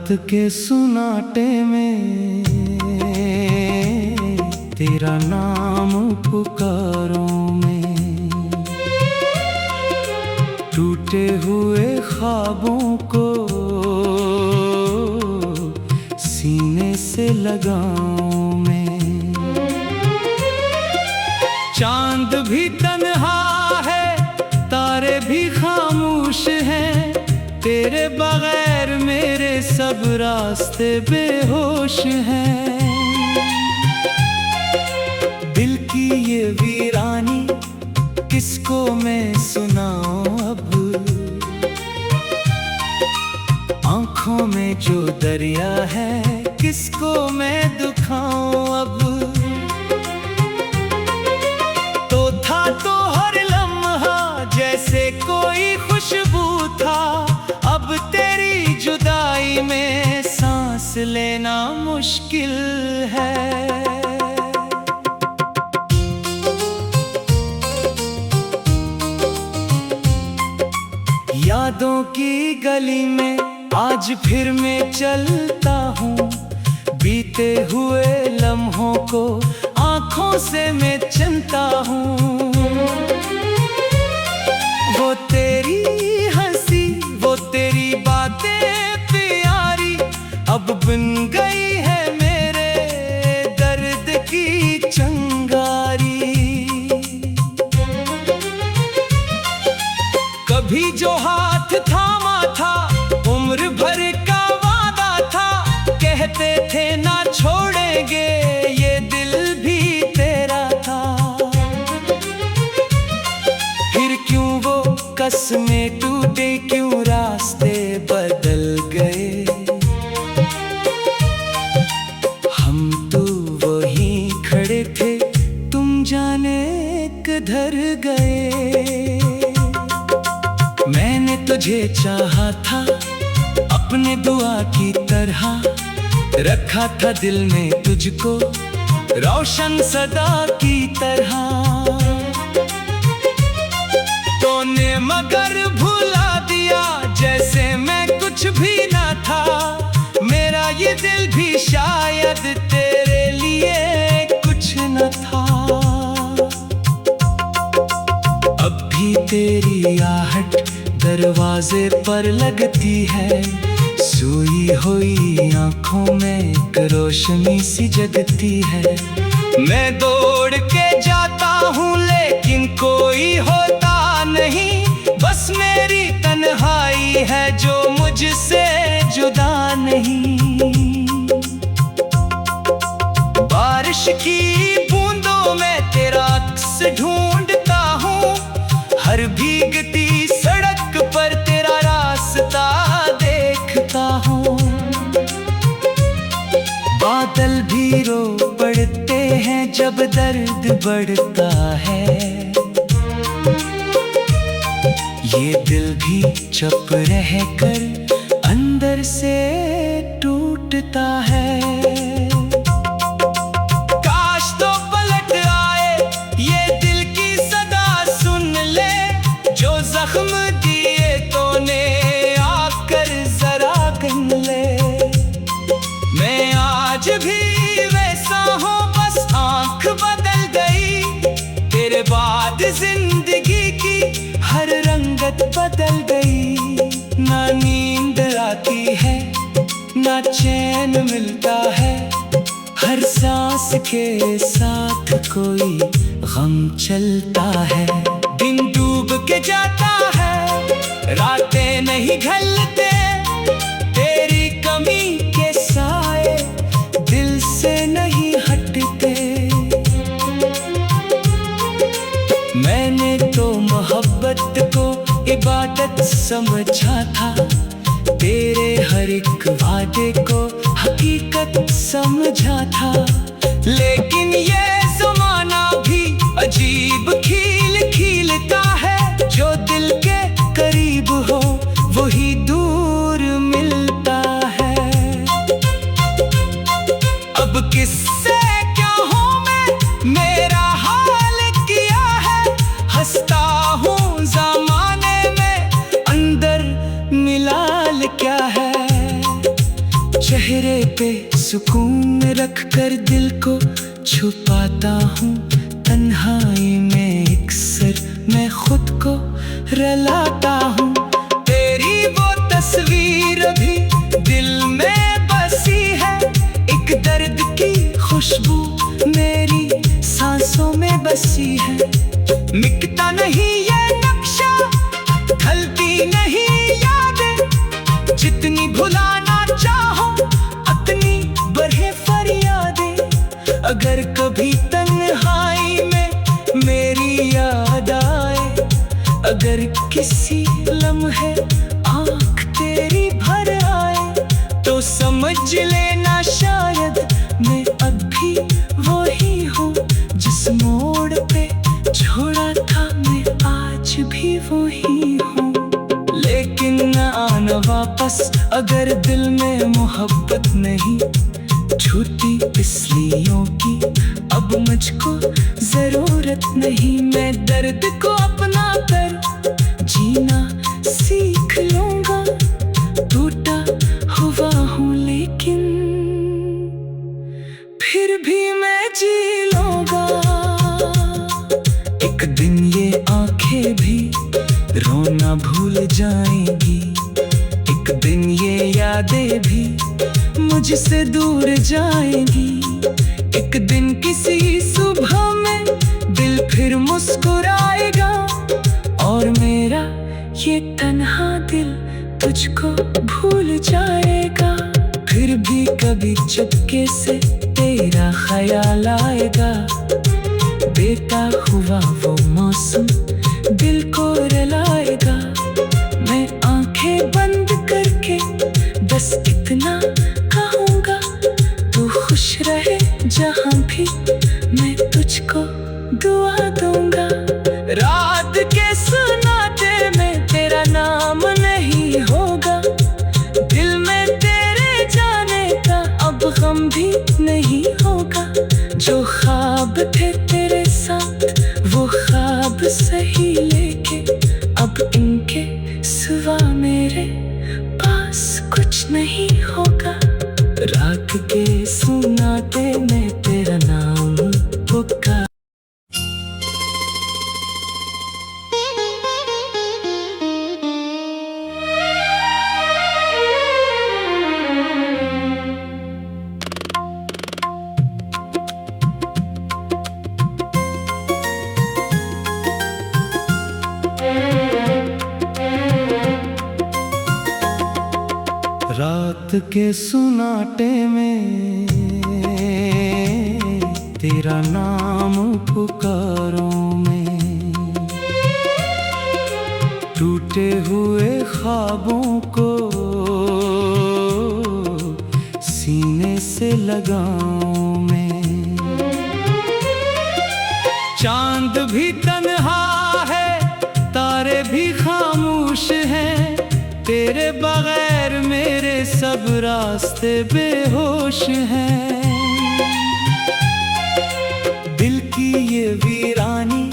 रात के सुनाटे में तेरा नाम पुकारूं मैं। टूटे हुए ख्वाबों को सीने से लगाऊं मैं। चांद भी तन्हा है, तारे भी खामोश हैं, तेरे बगैर मेरे सब रास्ते बेहोश हैं। दिल की ये वीरानी किसको मैं सुनाऊं अब, आंखों में जो दरिया है किसको मैं दुखाऊं अब। तो था तो हर लम्हा जैसे कोई खुशबू था, अब तेरी जुदाई में सांस लेना मुश्किल है। यादों की गली में आज फिर मैं चलता हूँ, बीते हुए लम्हों को आँखों से मैं चुनता हूँ। वो तेरी हंसी, वो तेरी बातें प्यारी, अब बन गई है मेरे दर्द की चंगारी। कभी जो हाथ थामा था, उम्र भर का वादा था, कहते थे ना छोड़ेंगे, ये दिल भी तेरा था। फिर क्यों वो कसमें टूटे, क्यों रास्ते बदल गए। हम तो वहीं खड़े थे, तुम जाने किधर गए। मैंने तुझे चाहा था अपने दुआ की तरह, रखा था दिल में तुझको रोशन सदा की तरह। तूने मगर भुला दिया जैसे मैं कुछ भी ना था, मेरा ये दिल भी शायद तेरे लिए कुछ न था। अब भी तेरी आहट दरवाजे पर लगती है, सोई हुई आंखों में एक रोशनी सी जगती है। मैं दौड़ के जाता हूँ लेकिन कोई होता नहीं, बस मेरी तन्हाई है जो मुझसे जुदा नहीं। बारिश की बूंदों में तेरा अक्स ढूंढता हूँ, हर भीगती सड़क पर तेरा रास्ता देखता हूँ। बादल भी रो पड़ते हैं जब दर्द बढ़ता है, ये दिल भी चुप रह कर अंदर से टूटता है। काश तो पलट आए ये दिल की सदा सुन ले, जो जख्म दिए तूने आकर जरा गन ले। मैं आज भी वैसा हूँ, बस आँख बदल गई, तेरे बाद जिंदगी की हर रंगत बदल गई। ना नींद आती है ना चैन मिलता है, हर सांस के साथ कोई गम चलता है। दिन डूब के जाता है, रातें नहीं ढलते, तेरी कमी के साए दिल से नहीं हटते। मैंने तो मोहब्बत को इबादत समझा था, तेरे हर एक वादे को हकीकत समझा था। लेकिन ये ज़माना भी अजीब खील खीलता है, जो दिल के करीब हो वही दूर मिलता है। अब किससे क्या हूँ मैं, मेरा हाल किया है, हंसता हूँ ज़माने में, अंदर मिलाल क्या है। सुकून में रख कर दिल को छुपाता हूँ। तन्हाई में अक्सर मैं खुद को रुलाता हूँ। तेरी वो तस्वीर अभी दिल में बसी है, एक दर्द की खुशबू मेरी सांसों में बसी है। मिटता नहीं ये नक्शा, ढलती नहीं यादें, जितनी भुलाना चाहो उतनी बढ़े फरियादें। अगर कभी तन्हाई में मेरी याद आए, अगर किसी लम्हे आँख तेरी भर आए, तो समझ लेना शायद मैं अब भी वही हूँ। जिस मोड़ पे छोड़ा था मैं आज भी वही हूँ। लेकिन न आना वापस अगर दिल में मोहब्बत नहीं। झूठी तिस्लियों की अब मुझको जरूरत नहीं। मैं दर्द को अपना कर जीना सीख लूंगा। टूटा हुआ हूँ लेकिन फिर भी मैं जी लूंगा। एक दिन ये आंखें भी रोना भूल जाएंगी, एक दिन ये यादें भी मुझसे दूर जाएंगी। एक दिन किसी सुबह में दिल फिर मुस्कुराएगा, और मेरा ये तन्हा दिल तुझको भूल जाएगा। फिर भी कभी चुपके से तेरा ख्याल आएगा। बेटा हुआ वो मौसम दिल को रुलाएगा। मैं आंखें बंद करके बस इतना कहूँगा, तू खुश रहे जहाँ भी, मैं तुझको दुआ दूंगा। रात के सन्नाटे में तेरा नाम नहीं होगा, दिल में तेरे जाने का अब गम भी नहीं होगा। जो ख्वाब थे तेरे साथ वो ख्वाब सही, लेके अब इनके सिवा मेरे पास कुछ नहीं होगा। रात के सन्नाटे में तेरा नाम पुकार। रात के सुनाटे में तेरा नाम पुकारूं मैं। टूटे हुए ख्वाबों को सीने से लगाऊं मैं। चांद भी तन्हा है, तारे भी खामोश हैं, तेरे बगैर मेरे सब रास्ते बेहोश हैं। दिल की ये वीरानी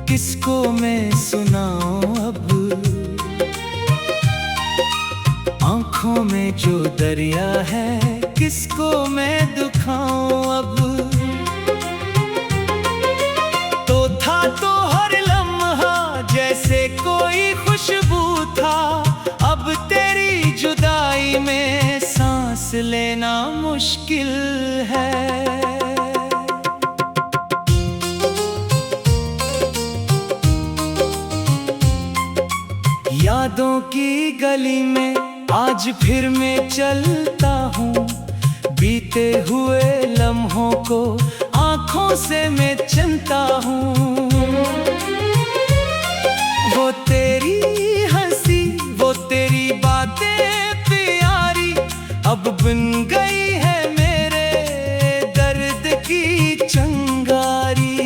किसको मैं सुनाऊं अब। आंखों में जो दरिया है किसको मैं दुखाऊं अब। तो था तो हर लम्हा जैसे कोई खुशबू था, अब तेरी जुदाई में सांस लेना मुश्किल है। यादों की गली में आज फिर मैं चलता हूँ। बीते हुए लम्हों को आँखों से मैं चुनता हूँ। वो तेरी हंसी, वो तेरी बातें प्यारी, अब बन गई है मेरे दर्द की चंगारी।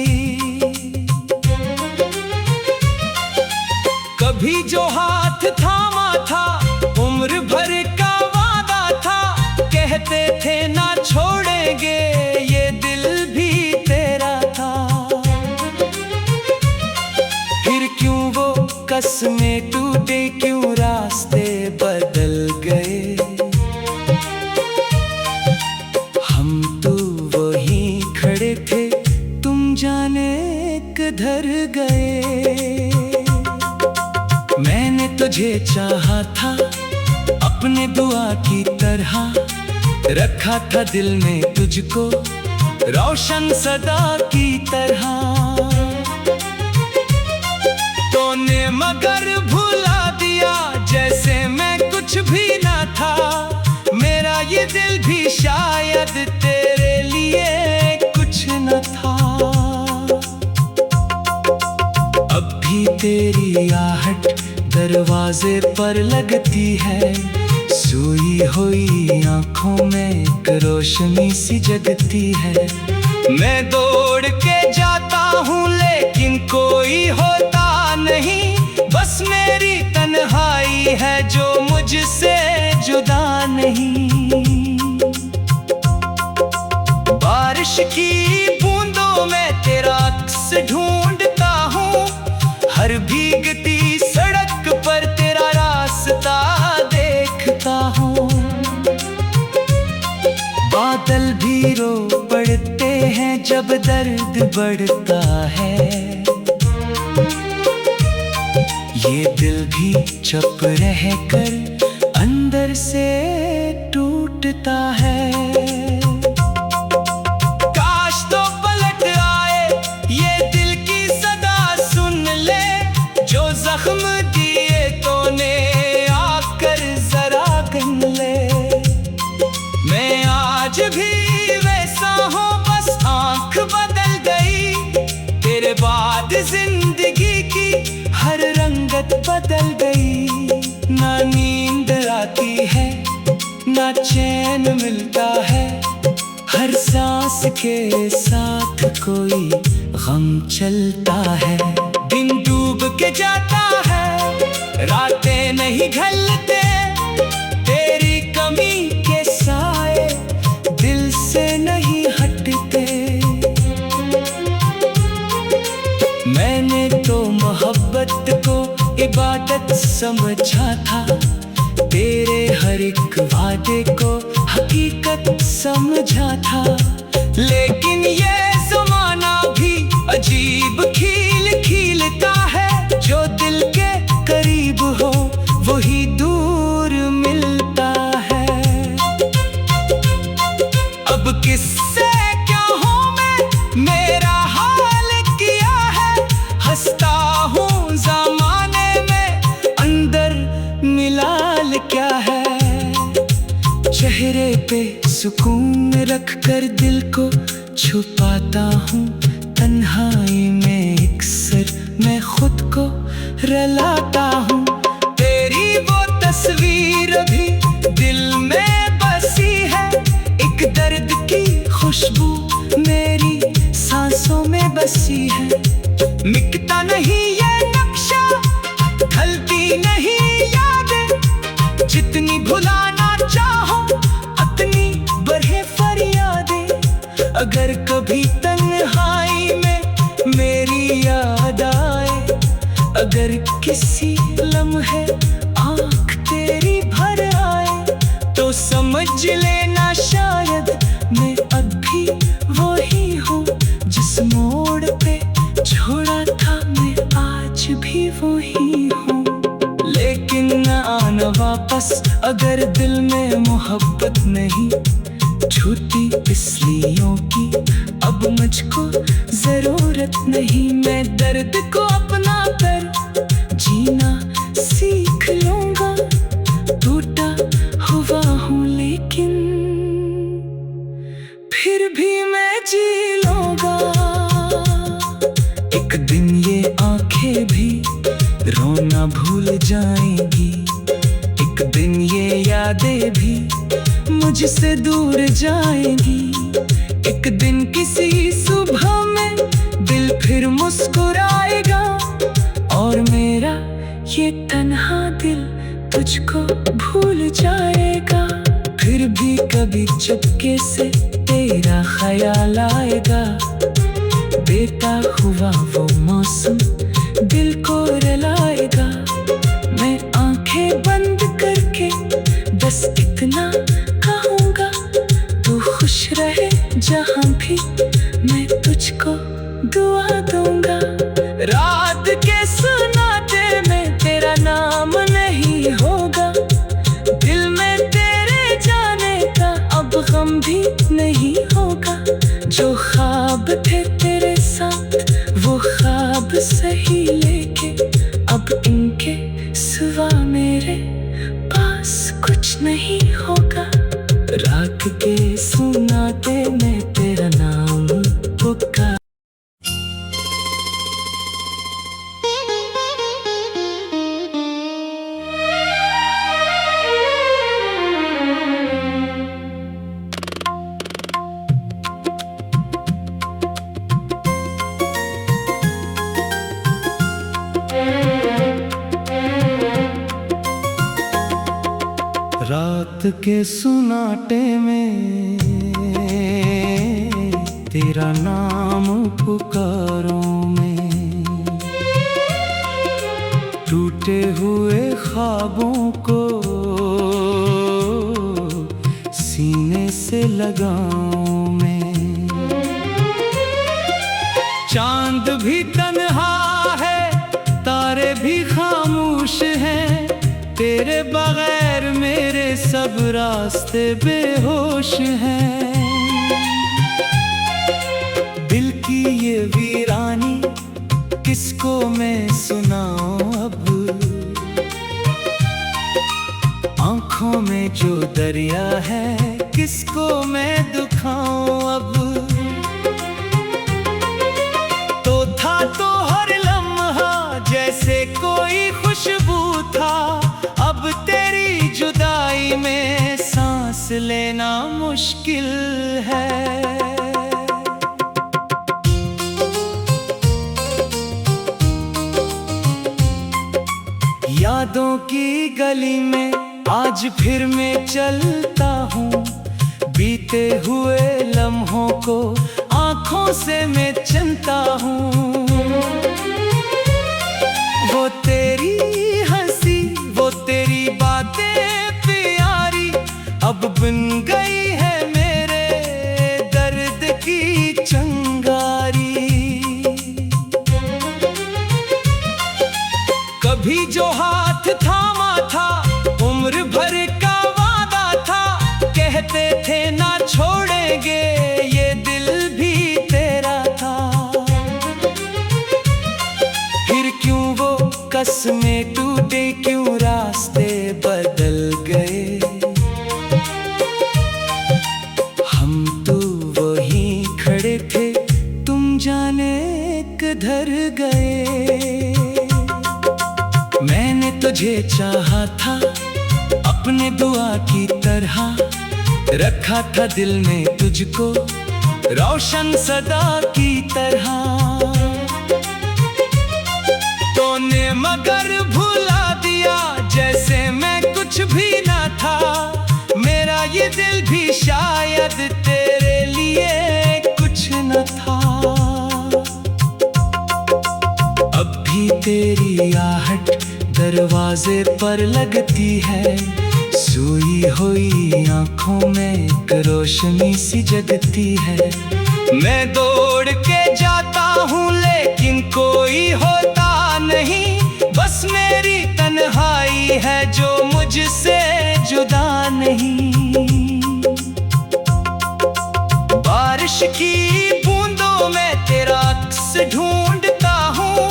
कभी जो हाथ थामा था उम्र भर का वादा था, कहते थे ना छोड़ेंगे ये दिल भी तेरा था। फिर क्यों वो कसमें टूटे, क्यों रास्ते बदल गए। जाने किधर गए। मैंने तुझे चाहा था अपने दुआ की तरह, रखा था दिल में तुझको रोशन सदा की तरह। तूने मगर भुला दिया जैसे मैं कुछ भी ना था। मेरा ये दिल भी शायद तेरे लिए कुछ न था। अब भी तेरी आहट दरवाजे पर लगती है, सोई हुई आंखों में एक रोशनी सी जगती है। मैं दौड़ के जाता हूँ लेकिन कोई होता नहीं, बस मेरी तन्हाई है जो मुझसे जुदा नहीं। बारिश की बूंदों में तेरा अक्स ढूंढता हूँ, हर भीगती सड़क पर तेरा रास्ता देखता हूँ। बादल भी रो पड़ते हैं जब दर्द बढ़ता है, ये दिल भी चुप रह कर अंदर से टूटता है। काश तो पलट आए ये दिल की सदा सुन ले, जो जख्म दिए तूने आकर जरा गन ले। मैं आज भी वैसा हूँ, बस आँख बदल गई। तेरे बाद जिंदगी की हर रंगत बदल गई। ना नींद आती है ना चैन मिलता है, हर सांस के साथ कोई गम चलता है। दिन डूब के जाता है, रातें नहीं ढलते, तेरी कमी के साए दिल से नहीं हटते। मैंने तो मोहब्बत को इबादत समझा था, तेरे हर एक वादे को हकीकत समझा था। लेकिन ये ज़माना भी अजीब खील खीलता है, जो दिल के करीब हो वही दूर मिलता है। अब किससे क्या हूँ मैं, मेरा हाल किया है। हंसता हूँ ज़माने में, अंदर मिलाल क्या है। चेहरे पे सुकून रख कर दिल को छुपाता हूँ, तन्हाई में अक्सर मैं खुद को रुलाता हूँ। तेरी वो तस्वीर भी दिल में बसी है, एक दर्द की खुशबू मेरी सांसों में बसी है। मिटता नहीं ये नक्शा, ढलती नहीं यादें, जितनी भुलाना चाहो उतनी बढ़े फरियादें। अगर कभी तन्हाई में मेरी याद आए, अगर किसी लम्हे आँख तेरी भर आए, तो समझ लेना शायद मैं अब भी वही हूँ। जिस मोड़ पे छोड़ा था मैं आज भी वही हूँ। लेकिन न आना वापस अगर दिल में मोहब्बत नहीं, झूठी इसलियों की अब मुझको जरूरत नहीं। मैं दर्द को अपना कर जीना सीख लूंगा, टूटा हुआ हूँ लेकिन फिर भी मैं जी लूंगा। एक दिन ये आंखें भी रोना भूल जाएंगी, एक दिन ये यादें भी मुझसे दूर जाएंगी। एक दिन किसी सुबह में दिल फिर मुस्कुराएगा, और मेरा ये तन्हा दिल तुझको भूल जाएगा। फिर भी कभी चुपके से तेरा ख्याल आएगा, बेटा हुआ वो मौसम दिल को रुलाएगा। मैं आंखें बंद करके बस इतना कहूँगा, तू खुश रहे जहाँ भी मैं तुझको दुआ दवा दूंगा। रात के सुनाते में तेरा नाम नहीं होगा, दिल में तेरे जाने का अब गम भी नहीं होगा। जो ख्वाब थे तेरे साथ वो ख्वाब सही, लेके अब इनके सिवा मेरे पास कुछ नहीं होगा। रात के सुनाते में तेरा नाम पुकार। रात के सुनाटे में तेरा नाम पुकारूं मैं, टूटे हुए ख्वाबों को सीने से लगाऊं मैं। चांद भी तन्हा है, तारे भी खामोश हैं, तेरे बगैर मेरे सब रास्ते बेहोश हैं। दिल की ये वीरानी किसको मैं सुनाऊं अब, आंखों में जो दरिया है किसको मैं दुखाऊं अब। तो था तो हर लम्हा जैसे कोई खुशबू था, अब तेरी जुदाई में सांस लेना मुश्किल है। यादों की गली में आज फिर मैं चलता हूँ, बीते हुए लम्हों को आँखों से मैं चुनता हूँ। वो तेरी हंसी, वो तेरी बातें प्यारी, अब बन गई है मेरे दर्द की चंगारी। कभी जो हाथ थामा था उम्र भर का वादा था, कहते थे ना छोड़ेंगे ये दिल भी तेरा था। फिर क्यों वो कसमें टूटे, क्यों रास्ते बदल गए, हम तो वहीं खड़े थे तुम जाने किधर गए। मैंने तुझे चाहा था अपने दुआ की तरह, रखा था दिल में तुझको रोशन सदा की तरह। तूने मगर भुला दिया जैसे मैं कुछ भी ना था, मेरा ये दिल भी शायद तेरे लिए कुछ न था। अब भी तेरी आहट दरवाजे पर लगती है, सोई हुई आंखों में एक रोशनी सी जगती है। मैं दौड़ के जाता हूँ लेकिन कोई होता नहीं, बस मेरी तन्हाई है जो मुझसे जुदा नहीं। बारिश की बूंदों में तेरा अक्स ढूंढता हूँ,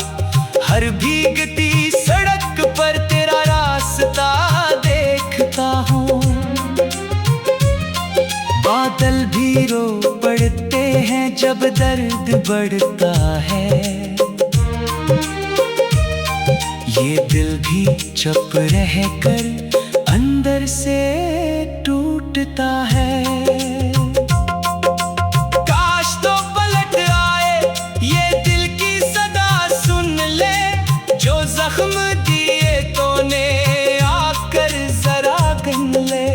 हर भीगती सड़क पर तेरा रास्ता देखता हूँ। बादल भी रो पड़ते हैं जब दर्द बढ़ता है, ये दिल भी चुप रह कर अंदर से टूटता है। काश तो पलट आए ये दिल की सदा सुन ले, जो जख्म दिए तूने आकर जरा गन ले।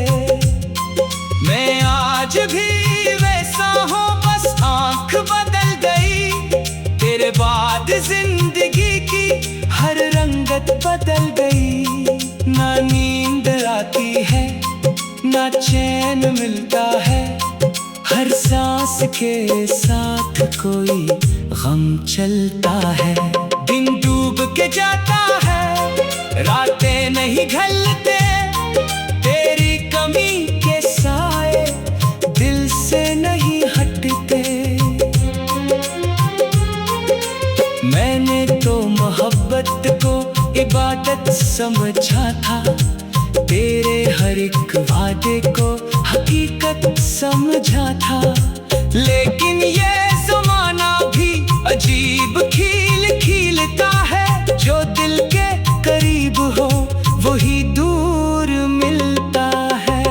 मैं आज भी वैसा हूँ, बस आँख बदल गई, तेरे बाद जिंदगी की हर रंगत बदल गई। ना नींद आती है ना चैन मिलता है, हर सांस के साथ कोई गम चलता है। दिन डूब के जाता है, रातें नहीं ढलते, तेरी कमी के साए दिल से नहीं हटते। मैंने तो मोहब्बत को इबादत समझा था, तेरे हर एक वादे को हकीकत समझा था। लेकिन ये ज़माना भी अजीब खील खीलता है, जो दिल के करीब हो वही दूर मिलता है।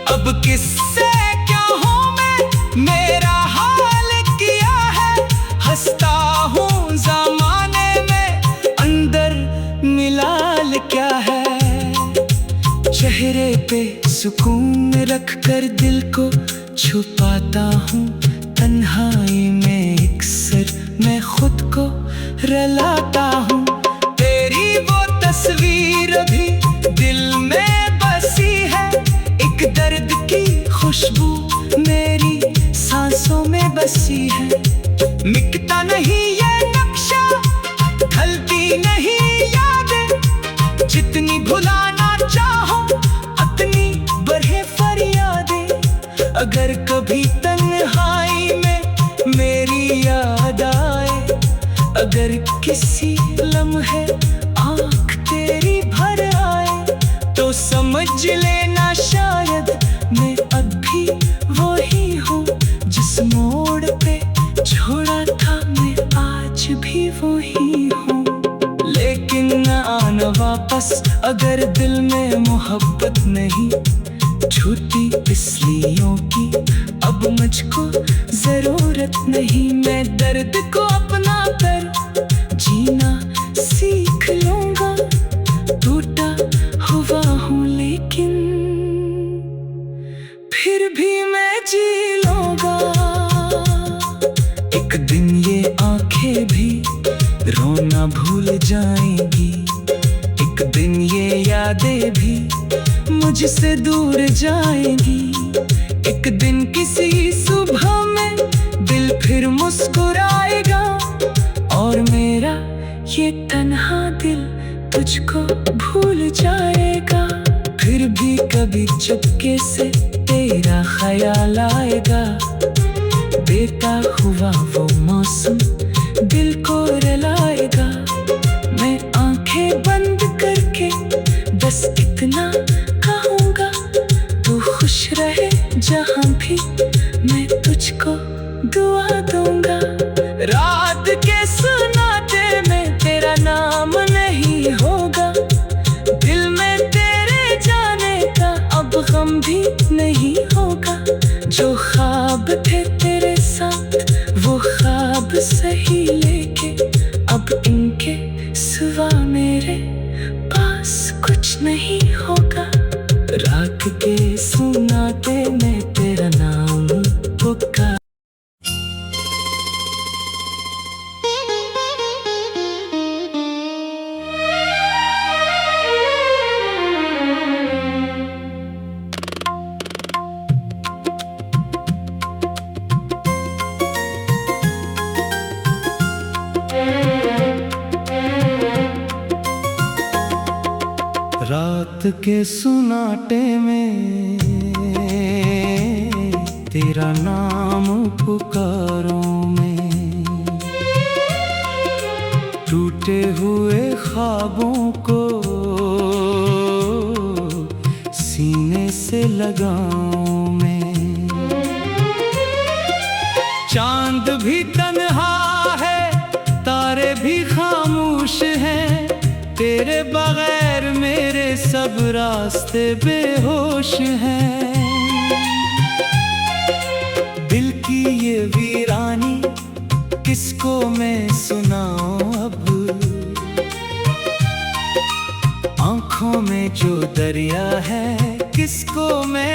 अब किससे क्या हूँ मैं, मेरा हाल किया है, हंसता हूँ ज़माने में, अंदर मिलाल क्या है। चेहरे पे सुकून रख कर दिल को छुपाता हूँ, तन्हाई में अक्सर मैं खुद को रुलाता हूँ। तेरी वो तस्वीर भी दिल में बसी है, एक दर्द की खुशबू मेरी सांसों में बसी है। मिटता नहीं ये नक्शा, ढलती नहीं यादें, जितनी भुलाना चाहो उतनी बढ़े फरियादें। अगर कभी तन्हाई में मेरी याद आए, अगर किसी लम्हे आँख तेरी भर आए, तो समझ लेना शायद मैं अब भी वही हूँ, जिस मोड़ पे छोड़ा था मैं आज भी वही हूँ। लेकिन न आना वापस अगर दिल में मोहब्बत नहीं, झूठी तिस्लियों की अब मुझको जरूरत नहीं। मैं दर्द को अपना कर जीना सीख लूंगा, टूटा हुआ हूँ लेकिन फिर भी मैं जी लूंगा। एक दिन ये आंखें भी रोना भूल जाएंगी, एक दिन ये यादें भी मुझसे दूर जाएंगी। एक दिन किसी सुबह में दिल फिर मुस्कुराएगा, और मेरा ये तन्हा दिल तुझको भूल जाएगा। फिर भी कभी चुपके से तेरा ख्याल आएगा, बेटा हुआ वो मौसम दिल को रुलाएगा। मैं आंखें बंद करके बस इतना कहूँगा, तू खुश रहे जहाँ भी, मैं तुझको दुआ दूंगा। रात के सुनाते में तेरा नाम नहीं होगा, दिल में तेरे जाने का अब गम भी नहीं होगा। जो ख्वाब थे तेरे साथ वो ख्वाब सही लेके, अब इनके सिवा मेरे पास कुछ नहीं होगा। रात के सुनाते में तेरा नाम पुकार। रात के सुनाटे में तेरा नाम पुकारूं मैं, टूटे हुए ख्वाबों को सीने से लगाऊं मैं। चांद भी तन्हा है, तारे भी खामोश हैं, तेरे बगैर मेरे सब रास्ते बेहोश हैं। दिल की ये वीरानी किसको मैं सुनाऊं अब, आंखों में जो दरिया है किसको मैं